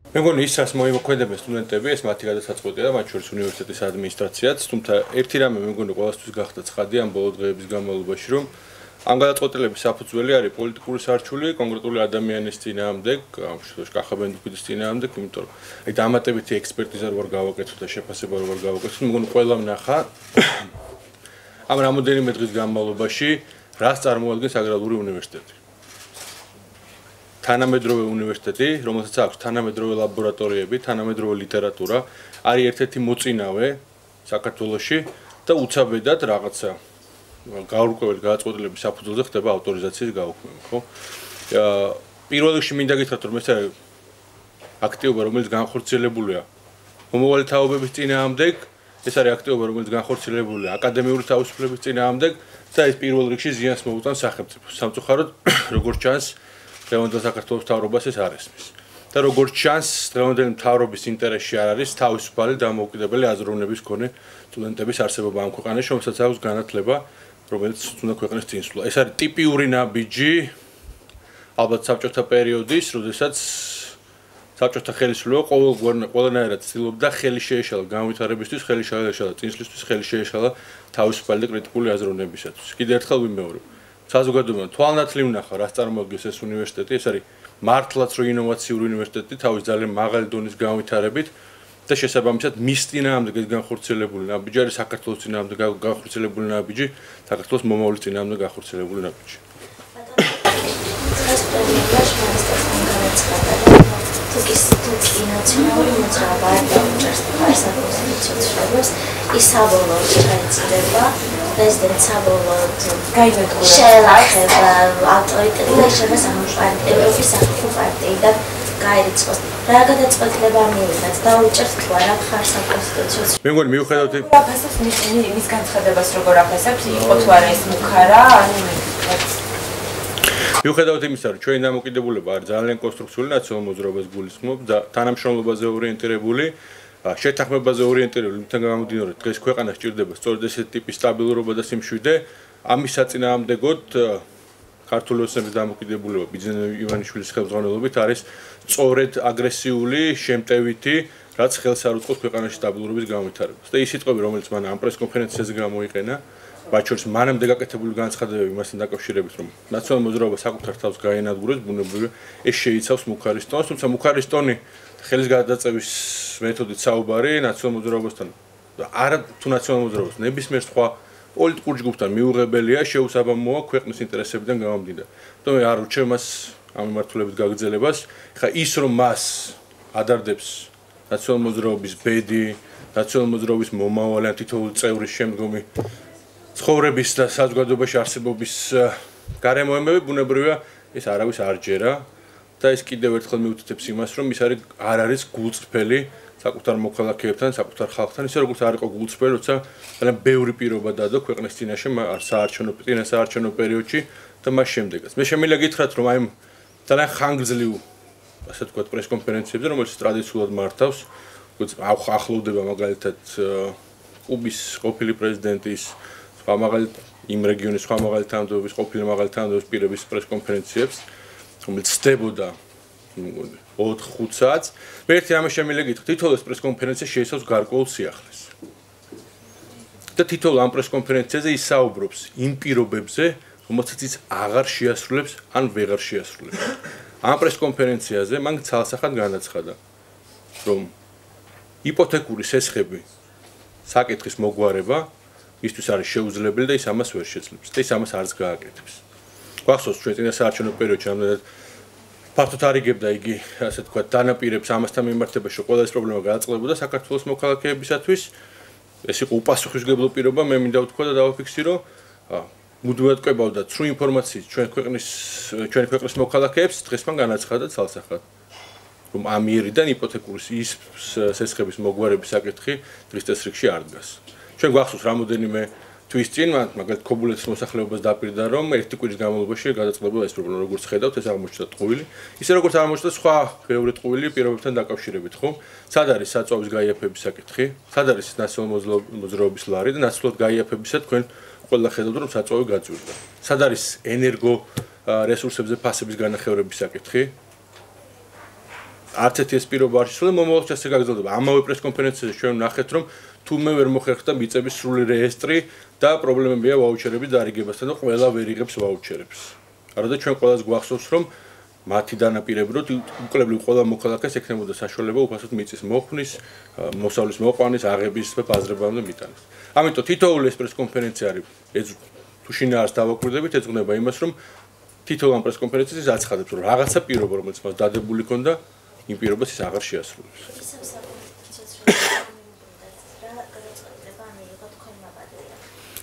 მე მგონი ისაც მოიმოქმედებენ სტუდენტები, ეს მათი გადასაწყვეტია და მათ შორის უნივერსიტეტის ადმინისტრაციაც, თუმცა ერთი რამე მე მგონი ყველასთვის გახდა ცხადი ამ ბოლო დღეების განმავლობაში, რომ ამ გადაწყვეტილების საფუძველი არის პოლიტიკური სარჩული კონკრეტული ადამიანის წინააღმდეგ, ამ შემთხვევაში კახაბენდუქის წინააღმდეგ, იმიტომ რომ აი დამატებითი ექსპერტიზა რო არ გავაკეთოთ და შეფასება რო არ გავაკეთოთ, მე მგონი ყველა ვნახა ამ რამოდენიმე დღის განმავლობაში რას წარმოადგენს აგრარული უნივერსიტეტი. თანამედროვე უნივერსიტეტი, რომელსაც აქვს თანამედროვე ლაბორატორიები, თანამედროვე ლიტერატურა, არის ერთ-ერთი მოწინავე საქართველოში და უცაბედად რაღაცა გაურკვეველი გადაწყვეტილების საფუძველზე ხდება ავტორიზაციის გაუქმება, ხო? პირველ რიგში მინდა გითხრათ, რომ ეს არის აქტივობა, რომელიც განხორციელებულია მომავალი თაობების წინააღმდეგ, ეს არის აქტივობა, რომელიც განხორციელებულია აკადემიური თავისუფლების წინააღმდეგ და ეს პირველ რიგში ზიანს მოუტანს სახელმწიფოს. სამწუხაროდ, როგორც ჩანს, დღევანდელ საქართველოს მთავრობას ეს არ ესმის. და როგორც ჩანს, დღევანდელი მთავრობის ინტერესში არ არის თავისუფალი დამოუკიდებელი აზროვნების მქონე სტუდენტების არსებობა ამ ქვეყანაში, რომელსაც აქვს განათლება, რომელიც უნდა ქვეყნის წინსვლა. ეს არის ტიპიური ნაბიჯი, ალბათ საბჭოთა პერიოდის, როდესაც საბჭოთა ხელისუფლება ყველანაირად ცდილობდა ხელი შეეშალა განვითარებისთვის, ხელი შეეშალა წინსვლისთვის, ხელი შეეშალა თავისუფალი და კრიტიკული აზროვნებისათვის. კიდევ ერთხელ ვიმეორებ. საზოგადოებამ თვალნათლივ ვნახა, რას წარმოადგენს ეს უნივერსიტეტი, ეს არის მართლაც რო ინოვაციური უნივერსიტეტი თავის ძალიან მაღალი დონის განვითარებით და შესაბამისად მის წინააღმდეგ ეს განხორციელებული ნაბიჯი არის საქართველოს წინააღმდეგ განხორციელებული ნაბიჯი, საქართველოს მომავლის წინააღმდეგ განხორციელებული ნაბიჯი. თუკი ნაციონალური მოძრაობა არ დაუჭერს კონსტიტუციურ ცვლილებას, ის საბოლოოდ ჩაიწერება პრეზიდენტ საბოლოოდ შეელახება ავტორიტეტი და შეიძლება სამართლიანი ევროპის სახელმწიფო პარტიიდან გაირიცხოს. რა გადაწყვეტილება მივიღეთ, დაუჭერთ თუ არა მხარს საკონსტიტუციო ცვლილებას? მე მგონი მიუხედავად აფასებს მის განცხადებას როგორ აფასებს, იყო თუ არა ეს მუქარა, მიუხედავად იმისა, რომ ჩვენი დამოკიდებულება არის ძალიან კონსტრუქციული ნაციონალურ მოძრაობას გულისხმობს და თანამშრომლობაზე ორიენტირებული, შეთანხმებაზე ორიენტირებული, იმთან გამომდინარე, დღეს ქვეყანა სჭირდება სწორედ ესეთი ტიპის სტაბილურობა და სიმშვიდე, ამის საწინააღმდეგოდ ქართული ოცნების დამოკიდებულება ბიძინა ივანიშვილის ხელმძღვანელობით არის სწორედ აგრესიული, შემტევითი, რაც ხელს არ უწყობს ქვეყანაში სტაბილურობის განვითარებას. და ის სიტყვები, რომელიც მან ამ პრესკონფერენციაზე გამოიყენა, მათ შორის მანამდე გაკეთებული განცხადებები მასთან დაკავშირებით, რომ ნაციონალურ მოძრაობას საკუთარ თავს გაენადგურებს, ბუნებრივია, ეს შეიცავს მუქარის ტონს, თუმცა მუქარის ტონი ხელის გადაწევის მეთოდით საუბარი ნაციონალურ მოძრაობასთან არა თუ ნაციონალურ მოძრაობას ნებისმიერ სხვა პოლიტიკურ ჯგუფთან მიუღებელია, შეუსაბამოა ქვეყნის ინტერესებიდან გამომდინარე. თუმცა არ ურჩევ მას ამ მიმართულებით გაგრძელებას. ხა ის რომ მას ადარდებს ნაციონალურ მოძრაობის ბედი, ნაციონალურ მოძრაობის მომავალი ან თითოეული წევრის შემდგომი ცხოვრების და საზოგადოებაში არსებობის გარემოებები, ბუნებრივია, ეს არავის არ ჯერა და ეს კიდევ ერთხელ მიუთითებს იმას, რომ ის არ არის გულწრფელი საკუთარ მოქალაქეებთან, საკუთარ ხალხთან, ისე როგორც არ იყო გულწრფელი, როცა ძალიან ბევრი პირობა დადო ქვეყნის წინაშე საარჩევნო პერიოდში და მას შემდეგაც. მე შემიძლია გითხრათ, რომ აი ძალიან ხანგრძლივ, ასე ვთქვათ, პრესკონფერენციებზე, რომელიც ტრადიციულად მართავს, ახლოვდება მაგალითად კუბის ყოფილი პრეზიდენტის იმ რეგიონის სხვა მაღალი თანამდებობის ყოფილი მაღალი თანამდებობის პირების პრესკონფერენციებს, რომელიც ხდებოდა 4-5 საათს. მე ერთი რამე შემიძლია გითხრათ, თითოეულ ეს პრესკონფერენცია შეიცავს გარკვეულ სიახლეს. და თითოეულ ამ პრესკონფერენციაზე ის საუბრობს იმ პირობებზე, რომელსაც ის აღარ შეასრულებს ან ვეღარ შეასრულებს. ამ პრესკონფერენციაზე მან ცალსახად განაცხადა, რომ იპოთეკური სესხები საკითხის მოგვარება მისთვის არის შეუძლებელი და ის ამას ვერ შეძლებს და ის ამას არც გააკეთებს. გვახსოვს ჩვენ წინა საარჩევნო პერიოდში ამდენად ფართოდ არიგებდა იგი, ასე ვთქვათ, დანაპირებს ამასთან მიმართებაში, ყველა ეს პრობლემა გადაწყდებოდა საქართველოს მოქალაქეებისათვის. ეს იყო უპასუხისმგებლო პირობა, მე მინდა ვთქვა და დავაფიქსირო, მუდმივად კვებავდა ცრუ ინფორმაციით ჩვენი ქვეყნის მოქალაქეებს, დღეს მან განაცხადა ცალსახად, რომ ამ მიერიდან იპოთეკური ის სესხების მოგვარების საკითხი დღის წესრიგში არ დგას. ჩვენ გვახსოვს რამოდენიმე თვის წინ მაგალითად ქობულეთის მოსახლეობას დაპირდა, რომ ერთი კვირის განმავლობაში გადაწყდება ეს პრობლემა, როგორც ხედავთ, ეს აღმოჩნდა ტყუილი. ისე როგორც აღმოჩნდა სხვა ბევრი ტყუილი პირობებთან დაკავშირებით, ხო? სად არის საწვავის გაიაფების საკითხი? სად არის ნაციონალურ მოძრაობის ლარი და ნაცვლად გაიაფებისა თქვენ ყველა ხედავთ, რომ საწვავი გაძვირდა. სად არის ენერგო რესურსებზე ფასების განახევრების საკითხი? არც ერთი ეს პირობა არ შესულა, მომავალში ასე გაგრძელდება. ამავე პრესკონფერენციაზე ჩვენ ვნახეთ, რომ თუმე ვერ მოხერხდა მიწების სრული რეესტრი და პრობლემებია ვაუჩერების დარიგებასთან და ყველა ვერ იღებს ვაუჩერებს. არადა ჩვენ ყველას გვახსოვს, რომ მათი დანაპირებროთ უკლებრივ ყველა მოქალაქეს ექნებოდა საშუალება უფასოდ მიწის მოხმის, მოსავლის მოყვანის, აღების და ბაზრებამდე მიტანის. ამიტომ თითოეული ეს პრესკონფერენცია არის თუ შინაარს დავაკვირდებით, ეძღვნება იმას, რომ თითოეულ ამ პრესკონფერენციაზე აცხადებს, რომ რაღაცა პირობა, რომელიც მას დადებული ქონდა, იმ პირობას ის აღარ შეასრულებს.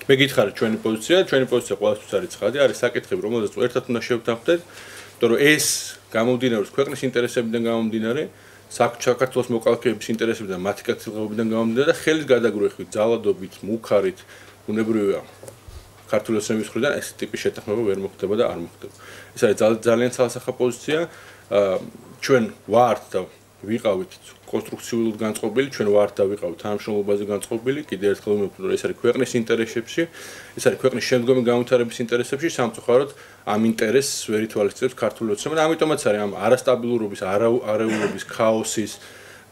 მე გითხარით ჩვენი პოზიცია ყველასთვის არის ცხადი, არის საკითხები, რომელზეც ერთად უნდა შევთანხმდეთ, იმიტომ რომ ეს გამომდინარეობს ქვეყნის ინტერესებიდან გამომდინარე, საქართველოს მოკალქეების ინტერესებიდან, მათი კაცობრიობიდან გამომდინარე და ხელის გადაგროხებით, ძალადობით, მუქარით, უნებრივია ქართული ოცნების მხრიდან ეს ტიპის შეთანხმება ვერ მოხდება და არ მოხდება. ეს არის ძალიან ცალსახა პოზიცია. ჩვენ ვართ და ვიყავით კონსტრუქციულად განწყობილი, ჩვენ ვართ და ვიყავით თანამშრომლობაზე განწყობილი, კიდევ ერთხელ ვიმეორებ, რომ ეს არის ქვეყნის ინტერესებში, ეს არის ქვეყნის შემდგომი განვითარების ინტერესებში, სამწუხაროდ ამ ინტერესს ვერ ითვალისწინებს ქართული ოცნება და ამიტომაც არის ამ არასტაბილურობის, არეულობის, ქაოსის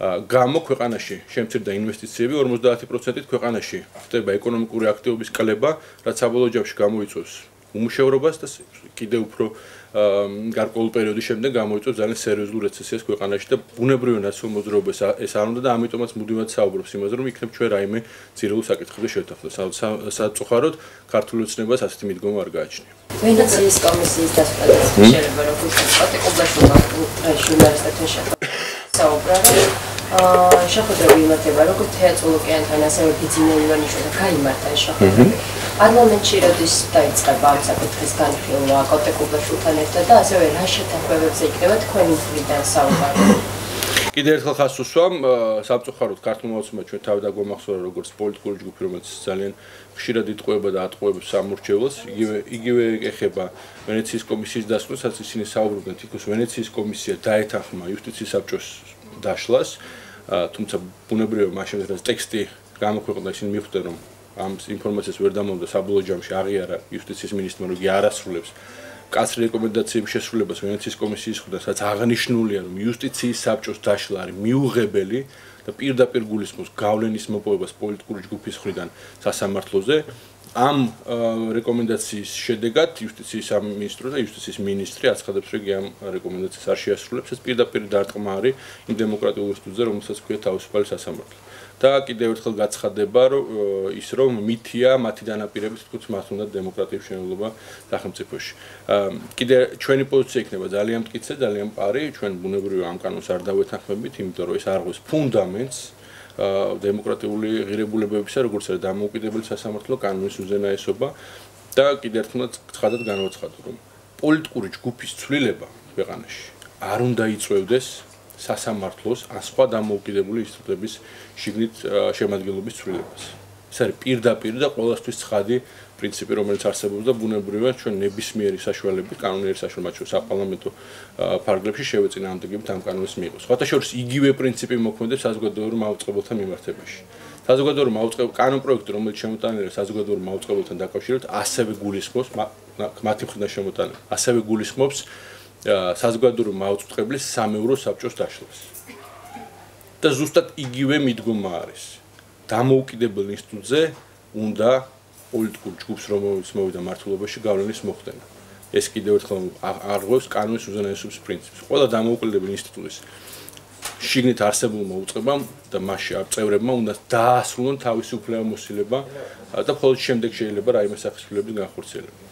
გამო ქვეყანაში შემცირდა ინვესტიციები 50%-ით ქვეყანაში ხდება ეკონომიკური აქტივობის კლება, რაც საბოლოო ჯამში გამოიწვევს უმუშევრობას და კიდევ უფრო გარკვეულ პერიოდის შემდეგ გამოიწვევს ძალიან სერიოზულ რეცესიას ქვეყანაში და ბუნებრივი ნაციონალურ მოძრაობას ეს არ უნდა და ამიტომაც მუდმივად საუბრობს იმაზე, რომ იქნებ ჩვენ რაიმე ძირეულ საკითხებზე შევთანხმდეთ. საწუხაროდ ქართული ოცნებას ასეთი მიდგომა არ გააჩნია. ვენეციის კომისიის დასწრებას შეიძლება როგორ კატეგორიულად ჟურნალისტებთან საუბრა, შეხვედრები იმართება როგორც თეატრულ ოკეანთან, ასევე ბიძინა ივანიშვილთან გაიმართა ეს შეხვედრები. პარლამენტში როდის დაიწყება ამ საკითხის განხილვა კოტეკუბაშვილთან ერთად და ასევე რა შეთანხმებებზე იქნება თქვენი მხრიდან საუბარი? კიდევ ერთხელ ხაზს უსვამ, სამწუხაროდ ქართულმა ოცნებამ ჩვენ თავი დაგვამახსოვრა როგორც პოლიტიკური ჯგუფი, რომელიც ძალიან ხშირად იტყუება და ატყუებს სამორჩევლოს, იგივე ეხება ვენეციის კომისიის დასკვნას, სადაც ისინი საუბრობენ, თითქოს ვენეციის კომისია დაეთანხმა იუსტიციის საბჭოს დაშლას, თუმცა ბუნებრივია მაშინ რაც ტექსტი გამოქვეყნდა, ისინი მიხვდნენ, რომ ამ ინფორმაციას ვერ დამოუკიდებლად საბოლოო ჯამში აღიარა იუსტიციის მინისტრმა, რომ იგი არ ასრულებს კაცრი რეკომენდაციების შესრულებას ვენეციის კომისიის მხრიდან, სადაც აღნიშნულია, რომ იუსტიციის საბჭოს დაშლა არის მიუღებელი და პირდაპირ გულისხმობს გავლენის მოპოვებას პოლიტიკური ჯგუფის მხრიდან სასამართლოზე. ამ რეკომენდაციის შედეგად იუსტიციის სამინისტრო და იუსტიციის მინისტრი აცხადებს, რომ იგი ამ რეკომენდაციას არ შეასრულებს. ეს პირდაპირ დარტყმა არის იმ დემოკრატიულ ინსტიტუტზე, რომელსაც ქვია თავისუფალი სასამართლო. და კიდევ ერთხელ გაცხადება, რომ ის რომ მითია მათი დანაპირებით, თქოს მათ უნდა დემოკრატიის მშენებლობა სახელმწიფოში. კიდევ ჩვენი პოზიცია იქნება ძალიან მტკიცე, ძალიან პარი, ჩვენ ბუნებრივია ამ კანონს არ დავეთანხმებით, იმიტომ რომ ეს არღვევს ფუნდამენტს დემოკრატიული ღირებულებებისა, როგორც არის დამოუკიდებელი სასამართლო კანონის უზენაესობა და კიდევ ერთხელ ცხადად განვაცხადო, რომ პოლიტიკური ჯგუფის ცვლილება ქვეყანაში არ უნდა იწვევდეს სასამართლოს ან სხვა დამოუკიდებელი ინსტიტუტების შიგნით შემადგენლობის ცვლილებას. ეს არის პირდაპირ და ყველასთვის ცხადი პრინციპი, რომელიც არსებობს და ბუნებრივია ჩვენ ნებისმიერი საშუალებით, კანონიერი საშუალებით საპარლამენტო ფარგლებში შევეწინააღმდეგებით ამ კანონის მიიღოს. სხვათა შორის იგივე პრინციპი მოქმედებს საზოგადოებრივ მაუწყებელთა მიმართებაში. საზოგადოებრივ მაუწყებელ კანონპროექტი, რომელიც შემოტანილია საზოგადოებრივ მაუწყებელთან დაკავშირებით, ასევე გულისხმობს მათი მხრიდან შემოტაնել, ასევე გულისხმობს საზოგადოებრივ მაუწყებლის სამეურო საბჭოს დაშლას. და ზუსტად იგივე მიდგომა არის. დამოუკიდებელ ინსტიტუტზე უნდა პოლიტიკურ ჯგუფს, რომელიც მოვიდა მართლობაში, გავლენის მოხდენა. ეს კიდევ ერთხელ აღღვევს კანონის უზენაესობის პრინციპს. ყველა დამოუკიდებელი ინსტიტუტის შიგნით არსებულმა უწყებამ და მასში წევრებმა უნდა დაასრულონ თავისი უფლებამოსილება და მხოლოდ შემდეგ შეიძლება რაიმე სახის უფლებების განხორციელება.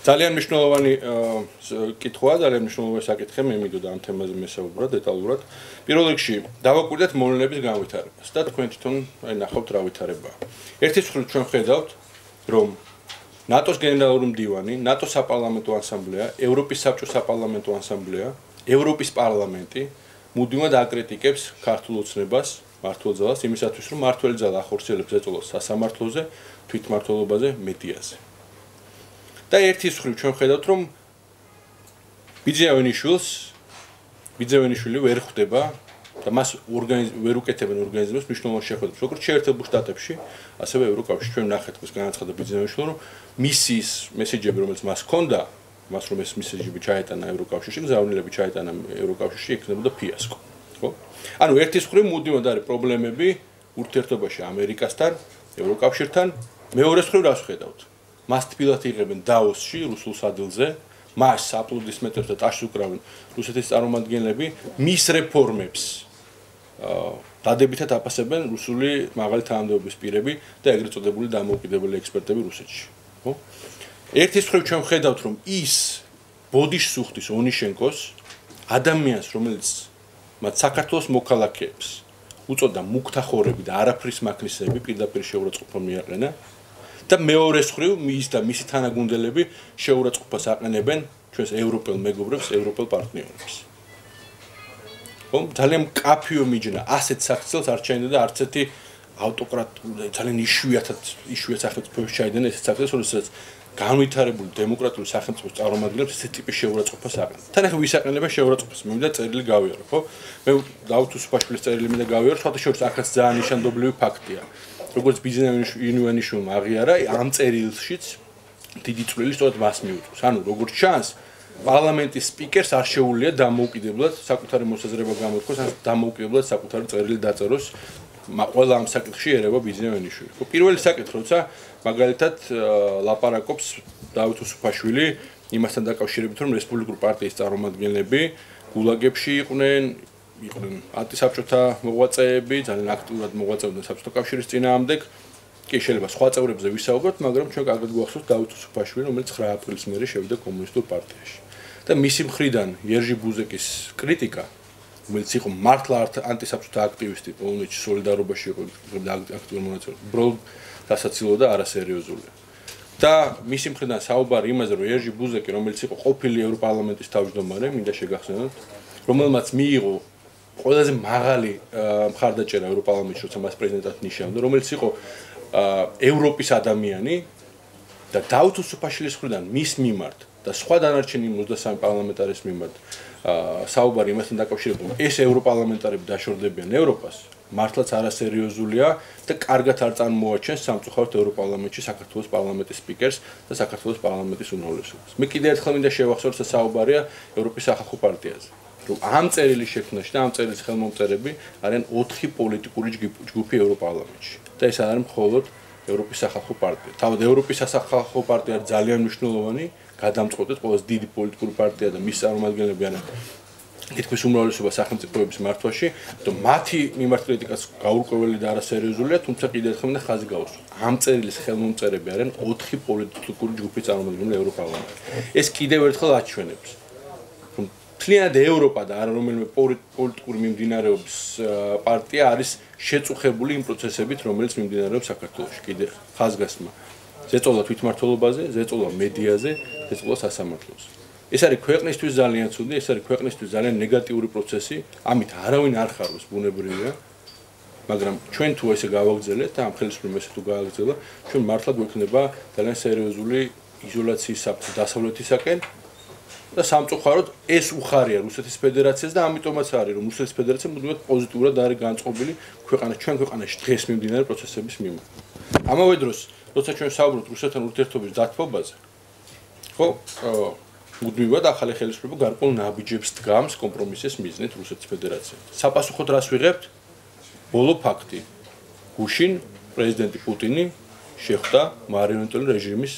ძალიან მნიშვნელოვანი კითხვაა, ძალიან მნიშვნელოვანი საკითხია, მე მინდოდა ამ თემაზე მესაუბრა დეტალურად. პირველ რიგში დავაკვირდეთ მოვლენების განვითარებას და თქვენ თვითონ ნახავთ რა ვითარებაა. ერთის მხრივ ჩვენ ხედავთ, რომ ნატოს გენერალური მდივანი, ნატოს საპარლამენტო ასამბლეა, ევროპის საბჭოს საპარლამენტო ასამბლეა, ევროპის პარლამენტი მუდმივად აკრიტიკებს ქართულ ოცნებას, მართლ ძალას, იმისათვის რომ მართველი ძალა ახორციელებს ზეწოლას სასამართლოზე, თვითმმართველობაზე, მედიაზე. და ერთის მხრივ ჩვენ ხედავთ რომ ბიძევენიშვილი ვერ ხვდება და მას ვერ უკეთებენ ორგანიზმებს მნიშვნელოვან შეხვედრებს, როგორც შეერთებულ შტატებში, ასევე ევროკავშირში. ჩვენ ნახეთ ეს განაცხადა ბიძევენიშვილმა, რომ მისის მესეჯები, რომელიც მას ჰქონდა, მას რომ ეს მესეჯები ჩაეტანა ევროკავშირში, გზავნილები ჩაეტანა ევროკავშირში, იქნებოდა ფიასკო. ხო? ანუ ერთის მხრივ მუდმივად არის პრობლემები ურთიერთობაში ამერიკასთან, ევროკავშირთან, მეორეს მხრივ რას ხედავთ? მას თბილად იღებენ დაოსში, რუსულ სადილზე, მას აპლოდისმენტებს და ტაშს უკრავენ რუსეთის წარმომადგენლები, მის რეფორმებს დადებითად აფასებენ რუსული მაღალი თანამდებობის პირები და ეგრეთ წოდებული დამოუკიდებელი ექსპერტები რუსეთში. ხო? ერთის მხრივ ჩვენ ხედავთ, რომ ის ბოდიშს უხდის ონიშენკოს, ადამიანს, რომელიც მათ საქართველოს მოქალაქეებს უწოდა მუქთახორები და არაფრის მაქნისები, პირდაპირ შეურაცხყოფა მიაყენა და მეორეს მხრივ ის და მისი თანაგუნდელები შეურაცხყოფას აყენებენ ჩვენს ევროპელ მეგობრებს, ევროპელ პარტნიორებს. ხო, ძალიან მკაფიო მიჯნა ასეთ საქციელს არ ჩაიდე და არც ერთი ავტოკრატიული ძალიან იშვიათ სახელმწიფოებში ჩაიდნენ ესეთ საქციელს, როდესაც განვითარებული დემოკრატიული სახელმწიფოს წარმომადგენლებს ესეთ ტიპის შეურაცხყოფას აყენებენ. თან ახლა ვის აყენებენ შეურაცხყოფას? მე მინდა წერილი გავიარო, ხო? მე დავით უსუფაშვილის წერილი მინდა გავიარო, სხვათაშორის აქაც ძალიან ნიშანდობლივი ფაქტია. როგორც ბიძევენიშვილმა აღიარა, ამ წერილშიც დიდი წვლილი სწორედ მას მიუძღვის. ანუ როგორც ჩანს, პარლამენტის სპიკერს არ შეუძლია დამოუკიდებლად საკუთარი მოსაზრება გამოთქვას, ან დამოუკიდებლად საკუთარი წერილი დაწეროს. ყველა ამ საკითხში ერევა ბიძევენიშვილი. ხო, პირველი საკითხი, როცა მაგალითად ლაპარაკობს დავით უსუფაშვილი იმასთან დაკავშირებით, რომ რესპუბლიკური პარტიის წარმომადგენლები გულაგებში იყვნენ ანტისაბჭოთა მოღვაწეები, ძალიან აქტიურად მოღვაწეობდნენ საბჭოთა კავშირის წინააღმდეგ. კი, შეიძლება სხვა წევრებზე ვისაუბროთ, მაგრამ ჩვენ კარგად გვახსოვს დავით უსუფაშვილი, რომელიც 9 აპრილის მერე შევიდა კომუნისტურ პარტიაში. და მისი მხრიდან იერჟი ბუზეკის კრიტიკა, რომელიც იყო მართლა ანტისაბჭოთა აქტივისტი, პოლონეთში სოლიდარობაში იყო აქტიური მონაწილე, უბრალოდ დასაცილო და არასერიოზულია. და მისი მხრიდან საუბარი იმაზე, რომ იერჟი ბუზეკი, რომელიც იყო ყოფილი ევროპარლამენტის თავმჯდომარე, მინდა შეგახსენოთ, რომელმაც მიიღო ყველაზე მაღალი მხარდაჭერა ევროპარლამენტში, როცა მას პრეზიდენტად ნიშნავდა, რომელიც იყო ევროპის ადამიანი და დავით უსუფაშვილის მხრიდან მის მიმართ და სხვა დანარჩენი 23 პარლამენტარის მიმართ საუბარი იმასთან დაკავშირებით, რომ ეს ევროპარლამენტარები დაშორდებიან ევროპას, მართლაც არასერიოზულია და კარგად არ წარმოაჩენს სამწუხაროდ ევროპარლამენტში საქართველოს პარლამენტის სპიკერს და საქართველოს პარლამენტის უმრავლესობას. მე კიდევ ერთხელ მინდა შევახსოვოთ, რომ საუბარია ევროპის სახალხო პარტიაზე. რომ ამ წერილის შექმნაში და ამ წერილის ხელმომწერები არიან 4 პოლიტიკური ჯგუფი ევროპარლამენტში. და ეს არ არის მხოლოდ ევროპის სახალხო პარტია. თავად ევროპის სახალხო პარტია არის ძალიან მნიშვნელოვანი, გადამწყვეტად ყველაზე დიდი პოლიტიკური პარტია და მის წარმომადგენლები არიან თითქმის უმრავლესობა სახელმწიფოების მართვაში, და მათი მიმართ კრიტიკაც გაურკვეველი და არასერიოზულია, თუმცა კიდევ ერთხელ მინდა ხაზი გავუსვა. ამ წერილის ხელმომწერები არიან 4 პოლიტიკური ჯგუფის წარმომადგენლები ევროპარლამენტში. ეს კიდევ ერთხელ აჩვენებს მთლიანად ევროპა და არა რომელიმე პოლიტიკური მიმდინარეობის პარტია არის შეწუხებული იმ პროცესებით, რომელიც მიმდინარეობს საქართველოში. კიდევ ხაზგასმა ზეწოლა თვითმმართველობაზე, ზეწოლა მედიაზე, ზეწოლა სასამართლოზე. ეს არის ქვეყნისთვის ძალიან ცუდი, ეს არის ქვეყნისთვის ძალიან ნეგატიური პროცესი, ამით არავინ არ ხარობს, ბუნებრივია, მაგრამ ჩვენ თუ ესე გავაგრძელებთ და ამ ხელისუფლების ესე თუ გააგრძელა, ჩვენ მართლა გვექნება ძალიან სერიოზული იზოლაციის საფრთხე დასავლეთისაკენ. და სამწუხაროდ ეს უხარია რუსეთის ფედერაციას და ამიტომაც არის რომ რუსეთის ფედერაცია მუდმივად პოზიტიურად არის განწყობილი ჩვენ ქვეყანაში დღეს მიმდინარე პროცესების მიმართ. ამავე დროს, როცა ჩვენ საუბრობთ რუსეთთან ურთიერთობის დათბობაზე, ხო, მუდმივად ახალი ხელისუფლება გარკვეულ ნაბიჯებს დგამს კომპრომისის მიზნით რუსეთის ფედერაციასთან. საპასუხოდ რას ვიღებთ? ბოლო ფაქტი. გუშინ პრეზიდენტი პუტინი შეხვდა მარიონეტული რეჟიმის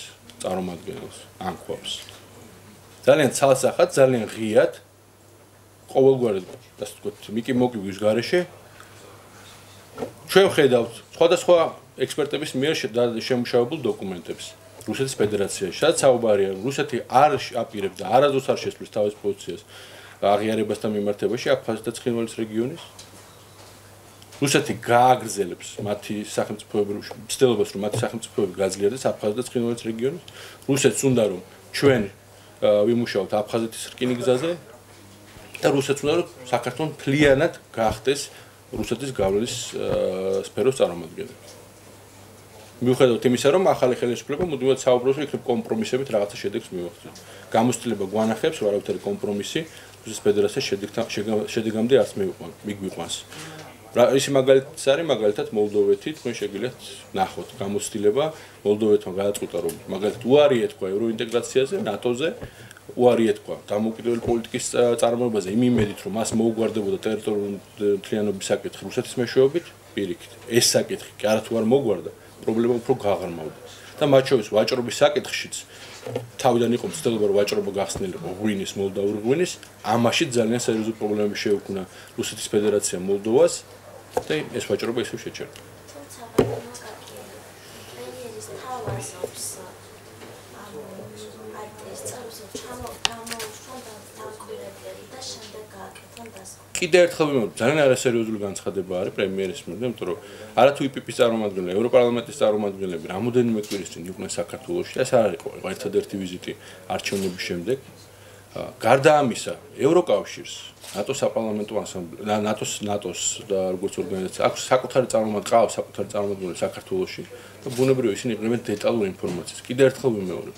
წარმომადგენელს, ანკვავს. ძალიან ცალსახად, ძალიან ღიად, ყოველგვარი, ასე ვთქვათ, მიკი მოკიგვის გარეშე ჩვენ ხედავთ სხვადასხვა ექსპერტების მიერ შემუშავებულ დოკუმენტებს რუსეთის ფედერაციაში, სადაც საუბარია, რომ რუსეთი არ აპირებს და არასდროს არ შესვლის თავის პოზიციას აღიარებასთან მიმართებაში აფხაზეთის და ცხინვალის რეგიონის. რუსეთი გააგრძელებს მათი სახელმწიფოების მცდელობას, რომ მათი სახელმწიფოები გაძლიერდეს აფხაზეთის და ცხინვალის რეგიონის. რუსეთს უნდა რომ ჩვენ ვიმუშაოთ აფხაზეთის რკინიგზაზე და რუსეთს უნდა რომ საქართველოს მთლიანად გაახდეს რუსეთის გავლენის სფეროს წარმომადგენელი. მიუხედავად იმისა, რომ ახალი ხელისუფლება მუდმივად საუბრობს, იქნებ კომპრომისებით რაღაცა შედეგს მივაღწევთ. გამოცდილება გვანახებს, რომ არავითარი კომპრომისი რუსეთის ფედერაციის შედეგამდე არც მიგვიყვანს. ისი მაგალითიც არის, მაგალითად მოლდოვეთი, თქვენ შეგიძლიათ ნახოთ გამოცდილება, მოლდოვეთმა გადაწყვიტა, რომ მაგალითად უარი ეთქვა ევროინტეგრაციაზე, ნატოზე, უარი ეთქვა დამოუკიდებელი პოლიტიკის წარმოებაზე იმ იმედით, რომ მას მოუგვარდებოდა ტერიტორიული მთლიანობის საკითხი რუსეთის მეშვეობით, პირიქით. ეს საკითხი კი არათუ არ მოგვარდა, პრობლემა უფრო გაღრმავდა. და მათ შორის ვაჭრობის საკითხშიც თავიდან იყო მცდელობა, რომ ვაჭრობა გახსნილიყო ღვინის, მოლდავური ღვინის, ამაში ძალიან სერიოზული პრობლემები შეუქმნა რუსეთის ფედერაციამ მოლდოვას და ეს ვაჭრობა ისევ შეჩერდა. თუმცა პრემიერის თავაზობს პარტიის წევრებს ჩამოუშვან დამკვირვებელი და შემდეგ გააკეთონ დასკვნა. კიდევ ერთხელ ვიმეორებ, ძალიან არასერიოზული განცხადება არის პრემიერის მიერ, იმიტომ რომ არათუ IPP-ის წარმომადგენლები, ევროპარლამენტის წარმომადგენლები რამოდენიმე კვირის წინ იყვნენ საქართველოში და ეს არ იყო ერთადერთი ვიზიტი არჩევნების შემდეგ. გარდა ამისა, ევროკავშირს, ნატოს საპარლამენტო ასამბლეა, ნატოს და როგორც ორგანიზაცია აქვს საკუთარი წარმომადგენელი საქართველოში და ბუნებრივია ისინი იყენებენ დეტალურ ინფორმაციას. კიდევ ერთხელ ვიმეორებ,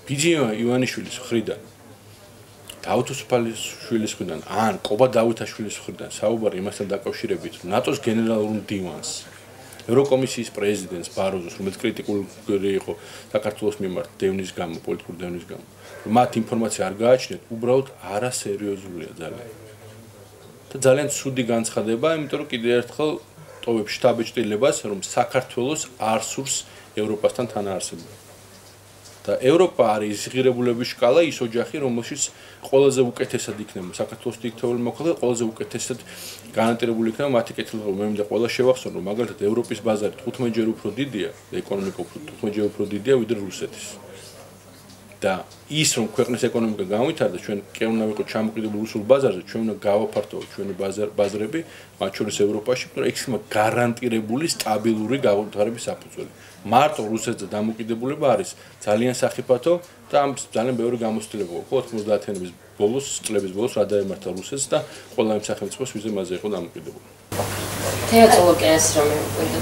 ბიძინა ივანიშვილის მხრიდან დავით უსუფალიშვილის მხრიდან ან ყობა დავითაშვილის მხრიდან საუბარი იმასთან დაკავშირებით, რომ ნატოს გენერალურ მდივანს, ევროკომისიის პრეზიდენტს ბაროზოს, რომელიც კრიტიკული იყო საქართველოს მიმართ დევნის გამო, პოლიტიკური დევნის გამო, რომ მათ ინფორმაცია არ გააჩნიათ, უბრალოდ არასერიოზულია ძალიან. და ძალიან ცუდი განცხადება, იმიტომ რომ კიდევ ერთხელ ტოვებს შთაბეჭდილებას, რომ საქართველოს არ სურს ევროპასთან თანაარსებობა. და ევროპა არის ღირებულების სკალა ის ოჯახი, რომელშიც ყველაზე უკეთესად იქნება საქართველოს დიქტატურული მოქალაქე, ყველაზე უკეთესად განანტირებული იქნება მათი კეთილდღეობა. მე მინდა ყველა შევახსენო, რომ მაგალითად ევროპის ბაზარი 15-ჯერ უფრო დიდია და ეკონომიკა 15-ჯერ უფრო დიდია ვიდრე რუსეთის. და ის რომ ქვეყნის ეკონომიკა განვითარდა, ჩვენ კი უნდა ვიყოთ ჩამოყალიბებული რუსულ ბაზარზე, ჩვენ უნდა გავაფართოვოთ ჩვენი ბაზრები, მათ შორის ევროპაში, მაგრამ ეს იქნება გარანტირებული სტაბილური გავითარების საფუძველი. მარტო რუსეთზე დამოკიდებულება არის ძალიან სახიფათო და ამ ძალიან ბევრი გამოცდილება გვაქვს 90-იანების ბოლოს, წლების ბოლოს რა დაემართა რუსეთს და ყველა იმ სახელმწიფოს ვიზე მასზე იყო დამოკიდებული. თეატროლოგიას რომ მივყვეთ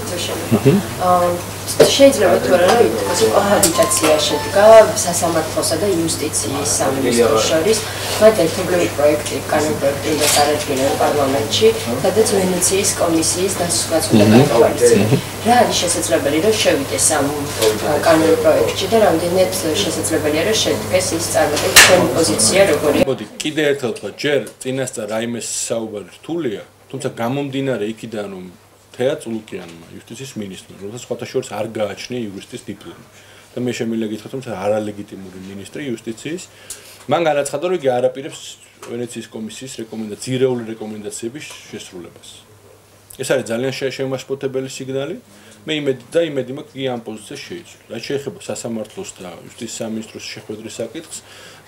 შეიძლება თუ არა რომ ითქვას კოჰაბიტაცია შედგა სასამართლოსა და იუსტიციის სამინისტროს შორის მათ ერთობლივი პროექტი კანონპროექტი და წარადგინა პარლამენტში სადაც ვენეციის კომისიის დასუსტებას უნდა გათვალისწინოს. რა არის შესაძლებელი რომ შევიდეს ამ კანონპროექტში და რამდენად შესაძლებელია რომ შედგეს ის წარმატებით ჩვენი პოზიცია როგორია? მოდი კიდე ერთხელ თქვა, ჯერ წინასწარ რაიმეს საუბარი რთულია, თუმცა გამომდინარე იქიდან რომ თეა წულუკიანმა იუსტიციის მინისტრმა, რომელსაც სხვათა შორის არ გააჩნია იურისტის დიპლომი და მე შემიძლია გითხრათ, რომ არალეგიტიმური მინისტრი იუსტიციის, მან განაცხადა, რომ იგი არაპირებს ვენეციის კომისიის ძირეული რეკომენდაციების შესრულებას. ეს არის ძალიან შემაშფოთებელი სიგნალი. მე იმედი მაქვს იგი ამ პოზიციას შეიცვალა. რაც შეეხება სასამართლოს და იუსტიციის სამინისტროს შეხვედრის საკითხს,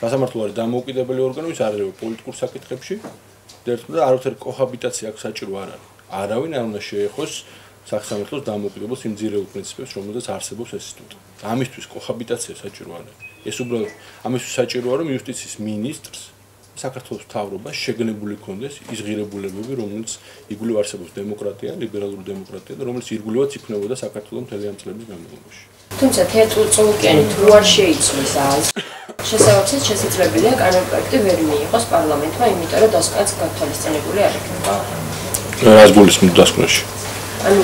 სასამართლო არის დამოუკიდებელი ორგანო, ის არ არის პოლიტიკურ საკითხებში. და არავითარი კოჰაბიტაცია აქ საჭირო არ არის. არავინ არ უნდა შეეხოს სასამართლოს დამოუკიდებელ იმ ძირეულ პრინციპებს, რომელზეც არსებობს ეს ინსტიტუტი. ამისთვის კოჰაბიტაცია საჭირო არ არის. ეს უბრალოდ ამისთვის საჭიროა, რომ იუსტიციის მინისტრს საქართველოს მთავრობას შეგნებული ქონდეს ის ღირებულებები, რომელიც იგულივ არსებობს დემოკრატია, ლიბერალური დემოკრატია და რომელიც ირგვლივაც იქნებოდა საქართველოს მთელი ამ წლების განმავლობაში. თუმცა თეატროლოგიანი თუ არ შეიცვლის აზრს, შესაძლებელია კანონპროექტი ვერ მიიღოს პარლამენტმა, იმიტომ რომ დასკვნაც გათვალისწინებული არ იქნება. რას გულისხმობთ დასკვნაში? ანუ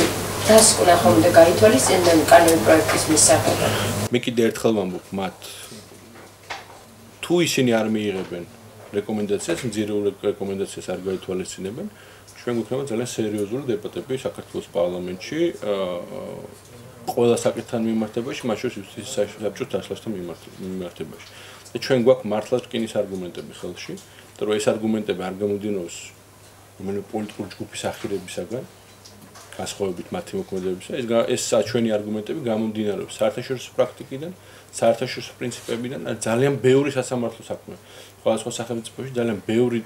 დასკვნა ხომ უნდა გაითვალისწინონ კანონპროექტის მისაღებად. მე კიდე ერთხელ ვამბობ მათ, თუ ისინი არ მიიღებენ რეკომენდაციას, ძირეულ რეკომენდაციას არ გაითვალისწინებენ, ჩვენ გვექნება ძალიან სერიოზული დებატები საქართველოს პარლამენტში ყველა საკითხთან მიმართებაში, მათ შორის იუსტიციის საბჭოს დაშლასთან მიმართებაში. და ჩვენ გვაქვს მართლაც რკინის არგუმენტები ხელში, და რომ ეს არგუმენტები არ გამომდინოს რომელიმე პოლიტიკური ჯგუფის ახირებისაგან, განსხვავებით მათი მოქმედებისა, ეს ჩვენი არგუმენტები გამომდინარეობს საერთაშორისო პრაქტიკიდან, საერთაშორისო პრინციპებიდან, ძალიან ბევრი სასამართლო საქმე. სხვადასხვა სახელმწიფოში ძალიან ბევრი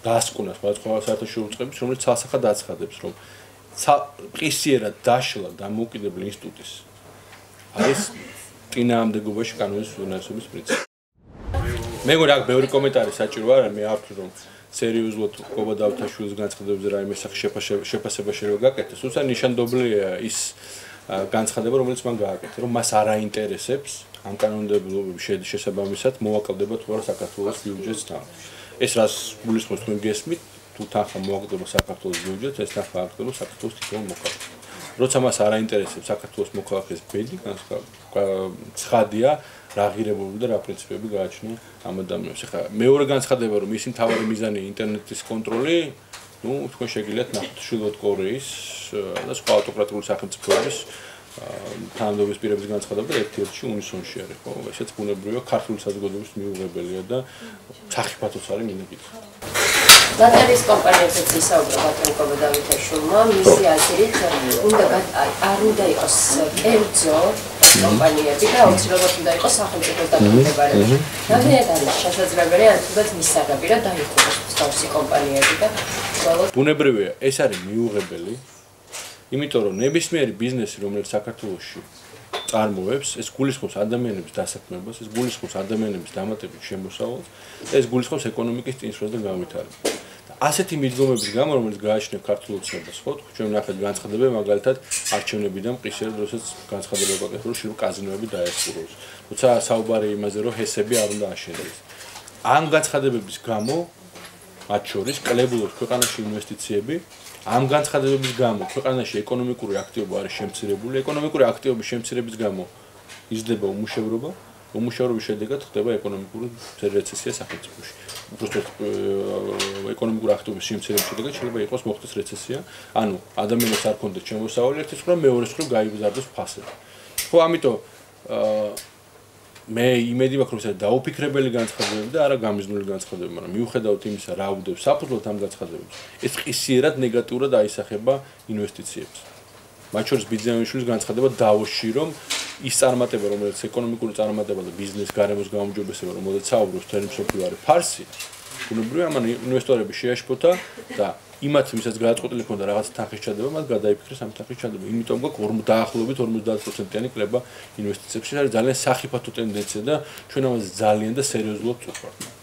დასკვნა სხვადასხვა საერთაშორისო უწყებების, რომელიც ცალსახად აცხადებს, რომ ყისიერად დაშლა დამოუკიდებელი ინსტიტუტის არის წინააღმდეგობაში კანონის უნარისობის პრინციპი. მე მგონი აქ ბევრი კომენტარი საჭირო არა, მე არ ვთვლი რომ სერიოზულად გობა დავითაშვილის განცხადებებზე რაიმე შეფასება შეიძლება გაკეთდეს, თუმცა ნიშანდობლია ის განცხადება, რომელიც მან გააკეთა, რომ მას არ აინტერესებს ამ კანონმდებლობის შესაბამისად მოვაკლდება თუ არა საქართველოს ბიუჯეტს თან. ეს რას გულისხმობს თქვენ გესმით, თუ თანხა მოვაკლდება საქართველოს ბიუჯეტს, ეს თანხა აღდგება საქართველოს თითოეულ მოქალაქეს. როცა მას არ აინტერესებს საქართველოს მოქალაქეს ბედი, ცხადია რა ღირებულები და რა პრინციპები გააჩნია ამ ადამიანებს. ახლა მეორე განცხადება, რომ მისი მთავარი მიზანია ინტერნეტის კონტროლი, თქვენ შეგიძლიათ ნახოთ შვილად კორეის და სხვა ავტოკრატიული სახელმწიფოების თანამდებობის პირების განცხადება ერთ-ერთი უნისონში არის, ხო? ესეც ბუნებრივია ქართული საზოგადოების მიუღებელია და სახიფათოც არის მინაკითხი. ლატარიის კომპანიებზეც ისაუბრა ბატონი გობა დავითაშვილმა, მისი აზრით არ უნდა იყოს კერძო კომპანიები და აუცილებლად უნდა იყოს სახელმწიფოს დაკავშირებები. რამდენად არის შესაძლებელი ან თუნდაც მისაღები რა დაიხუროს მსგავსი კომპანიები და ბუნებრივია, ეს არის მიუღებელი, იმიტომ რომ ნებისმიერი ბიზნესი, რომელიც საქართველოში წარმოებს, ეს გულისხმობს ადამიანების დასაქმებას, ეს გულისხმობს ადამიანების დამატებით შემოსავალს და ეს გულისხმობს ეკონომიკის წინსვლას და განვითარებას. ასეთი მიდგომების გამო, რომელიც გააჩნია ქართულ ოცნებას, ხო, ჩვენ ნახეთ განცხადებები, მაგალითად, არჩევნებიდან მყისიერ დროსაც განცხადება გაკეთდა, რომ შეიძლება კაზინოები დაესწროს. თუმცა საუბარი იმაზე, რომ ჰესები არ უნდა აშენდეს. ამ განცხადებების გამო, მათ შორის კლებულობს ქვეყანაში ინვესტიციები, ამ განცხადებების გამო ქვეყანაში ეკონომიკური აქტივობა არის შემცირებული, ეკონომიკური აქტივობის შემცირების გამო იზრდება უმუშევრობა, უმუშევრობის შედეგად ხდება ეკონომიკური რეცესია სახელმწიფოში. უბრალოდ ეკონომიკური აქტივობის შემცირების შედეგად შეიძლება იყოს მოხდეს რეცესია, ანუ ადამიანებს არ ქონდათ შემოსავალი ერთის მხრივ, მეორეს მხრივ გაიბრძარდეს ფასები. ხო, ამიტომ მე იმედი მაქვს, რომ ეს დაუფიქრებელი განცხადებები და არა გამიზნული განცხადებები, მაგრამ მიუხედავად იმისა, რა უდევს საფუძვლად ამ განცხადებებს, ეს ყისიერად ნეგატიურად აისახება ინვესტიციებს. მათ შორის ბიძინიშვილის განცხადება დავოსში, რომ ის წარმატება, რომელიც ეკონომიკური წარმატება და ბიზნეს გარემოს გაუმჯობესება, რომელზეც საუბრობს მთელი მსოფლიო არის ფარსი, ბუნებრივია ამან ინვესტორები შეაშფოთა და იმათ, ვისაც გადაწყვეტილი ჰქონდა რაღაც თანხის ჩადება, მათ გადაიფიქრეს ამ თანხის ჩადება. იმიტომ გვაქვს დაახლოებით 50%-იანი კლება ინვესტიციებში. ეს არის ძალიან სახიფათო ტენდენცია და ჩვენ ამაზე ძალიან და სერიოზულად ვწუხართ.